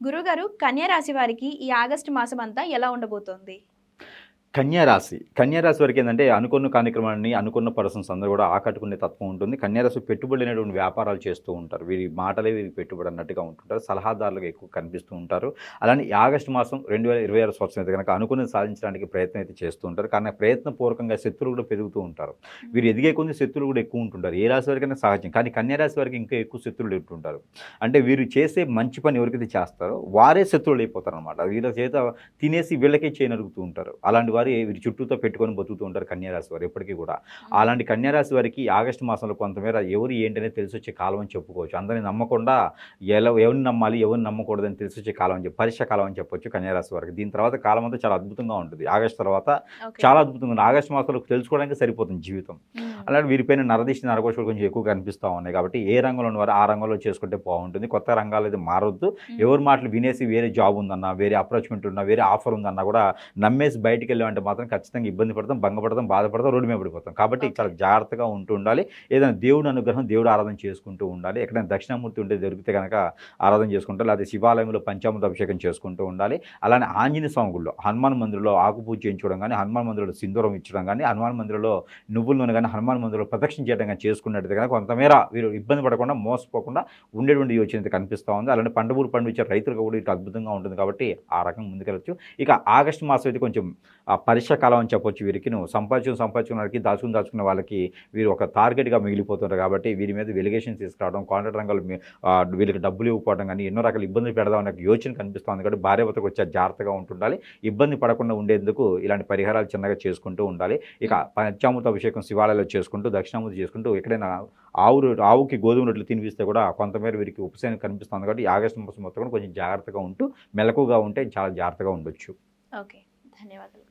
గురుగారు, కన్యా రాశి వారికి ఈ ఆగస్టు మాసం అంతా ఎలా ఉండబోతోంది? కన్యారాశి వరకు ఏంటంటే అనుకున్న కార్యక్రమాన్ని అనుకున్న పర్సన్స్ అందరూ కూడా ఆకట్టుకునే తత్వం ఉంటుంది. కన్యారాశి పెట్టుబడి అనేటువంటి వ్యాపారాలు చేస్తూ ఉంటారు. వీరి మాటలే వీరికి పెట్టుబడి అన్నట్టుగా ఉంటుంటారు. సలహాదారులుగా ఎక్కువ కనిపిస్తూ ఉంటారు. అలానే ఈ ఆగస్టు మాసం 2026 సంవత్సరం అయితే కనుక అనుకున్నది సాధించడానికి ప్రయత్నం అయితే చేస్తూ ఉంటారు. కానీ ప్రయత్నపూర్వకంగా శత్రువులు కూడా పెరుగుతూ ఉంటారు. వీరు ఎదిగే కొద్ది శత్రువులు కూడా ఎక్కువ ఉంటుంటారు. ఏ రాశి వరకైనా సహజం. కానీ కన్యారాశి వారికి ఇంకా ఎక్కువ శత్రువులు ఉంటుంటారు. అంటే వీరు చేసే మంచి పని ఎవరికైతే చేస్తారో వారే శత్రువులు అయిపోతారనమాట. వీళ్ళ చేత తినేసి వీళ్ళకే చేయనరుగుతూ ఉంటారు. అలాంటి వారు వీరి చుట్టూతో పెట్టుకొని బతుకుతూ ఉంటారు కన్యారాశి వారు ఎప్పటికీ కూడా. అలాంటి కన్యారాశి వారికి ఆగస్టు మాసంలో కొంతమేర ఎవరు ఏంటనేది తెలిసొచ్చే కాలం అని చెప్పుకోవచ్చు. అందరిని నమ్మకుండా ఎవరిని నమ్మాలి ఎవరిని నమ్మకూడదని తెలిసొచ్చే కాలం అని పరీక్ష కాలం అని చెప్పొచ్చు కన్యారాశి వారికి. దీని తర్వాత కాలం అంతా చాలా అద్భుతంగా ఉంటుంది. ఆగస్టు తర్వాత చాలా అద్భుతంగా ఉంది. ఆగస్టు మాసంలో తెలుసుకోవడానికి సరిపోతుంది జీవితం. అలాంటి వీరిపైన నరదిష్టి నరకోశాలు కొంచెం ఎక్కువ కనిపిస్తూ ఉన్నాయి. కాబట్టి ఏ రంగంలో ఉన్నవారు ఆ రంగంలో చేసుకుంటే బాగుంటుంది. కొత్త రంగాలు అయితే మారొద్దు. ఎవరి మాటలు వినేసి వేరే జాబ్ ఉందన్నా, వేరే అప్రోచ్మెంట్ ఉన్నా, వేరే ఆఫర్ ఉందన్నా కూడా నమ్మేసి బయటికి వెళ్ళామంటే మాత్రం ఖచ్చితంగా ఇబ్బంది పడతాం, భంగపడతాం, బాధపడతాం, రోడ్డు మీద పడిపోతాం. కాబట్టి చాలా జాగ్రత్తగా ఉంటూ ఉండాలి. ఏదైనా దేవుడు అనుగ్రహం, దేవుడు ఆరాధన చేసుకుంటూ ఉండాలి. ఎక్కడైనా దక్షిణామూర్తి ఉంటే దొరికితే కనుక ఆరాధన చేసుకుంటారు. లేకపోతే శివాలయంలో పంచామృత అభిషేకం చేసుకుంటూ ఉండాలి. అలానే ఆంజనేయ స్వామి గుడిలో హనుమాన్ మందిరంలో ఆకు పూజ చేయించడం కానీ, హనుమాన్ మందిరంలో సింధూరం ఇచ్చడం కానీ, హనుమాన్ మందిరంలో నువ్వుల నూనె కానీ, హనుమాన్ మందిరంలో ప్రదక్షిణ చేయడం కానీ చేసుకున్నట్టు కనుక కొంతమేర వీరు ఇబ్బంది పడకుండా మోసపోకుండా ఉండేటువంటి యోచన అయితే కనిపిస్తూ ఉంది. అలానే పండుగలు పండించే రైతులకు కూడా ఇటు అద్భుతంగా ఉంటుంది. కాబట్టి ఆ రకంగా ముందుకెళ్ళచ్చు. ఇక ఆగస్టు మాసం అయితే కొంచెం పరీక్ష కాలం అని చెప్పొచ్చు. వీరికి సంపాదించుకున్న వాళ్ళకి దాచుకున్న వాళ్ళకి వీరు ఒక టార్గెట్గా మిగిలిపోతుంటారు. కాబట్టి వీరి మీద వెలిగేషన్ తీసుకురావడం, కాంట్రాక్ట్ రంగాలు వీళ్ళకి డబ్బులు ఇవ్వకపోవడం కానీ ఎన్నో రకాల ఇబ్బందులు పెడదాం అనే యోచన కనిపిస్తుంది. కాబట్టి భార్యాభర్తకు వచ్చే జాగ్రత్తగా ఉంటుండాలి. ఇబ్బంది పడకుండా ఉండేందుకు ఇలాంటి పరిహారాలు చిన్నగా చేసుకుంటూ ఉండాలి. ఇక పంచామృత అభిషేకం శివాలయాల్లో చేసుకుంటూ, దక్షిణామూర్తి చేసుకుంటూ ఎక్కడైనా ఆవుకి గోధుమ రొట్టెలు తినిపిస్తే కూడా కొంతమేర వీరికి ఉపశమనం కనిపిస్తుంది. కాబట్టి ఈ ఆగస్టు మాసం మొత్తం కూడా కొంచెం జాగ్రత్తగా ఉంటూ మెలకుగా ఉంటే చాలా జాగ్రత్తగా ఉండొచ్చు. ఓకే, ధన్యవాదాలు.